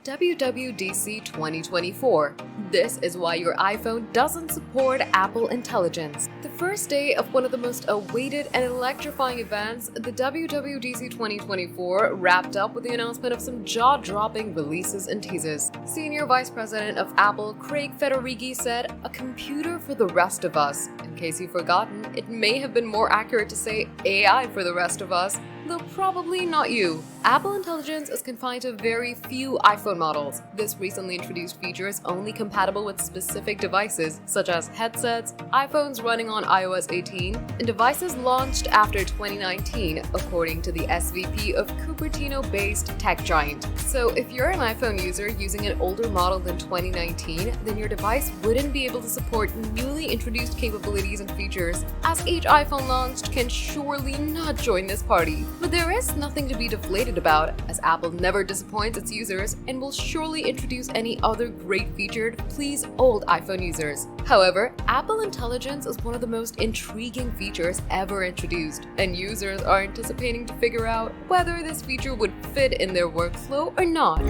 WWDC 2024. This is why your iPhone doesn't support Apple Intelligence. The first day of one of the most awaited and electrifying events, the WWDC 2024 wrapped up with the announcement of some jaw-dropping releases and teases. Senior Vice President of Apple, Craig Federighi, said, "A computer for the rest of us." In case you've forgotten, it may have been more accurate to say AI for the rest of us, though probably not you. Apple Intelligence is confined to very few iPhone models. This recently introduced feature is only compatible with specific devices, such as headsets, iPhones running on iOS 18, and devices launched after 2019, according to the SVP of Cupertino-based tech giant. So if you're an iPhone user using an older model than 2019, then your device wouldn't be able to support newly introduced capabilities and features, as each iPhone launched can surely not join this party. But there is nothing to be deflated about, as Apple never disappoints its users and will surely introduce any other great feature to please old iPhone users. However, Apple Intelligence is one of the most intriguing features ever introduced, and users are anticipating to figure out whether this feature would fit in their workflow or not.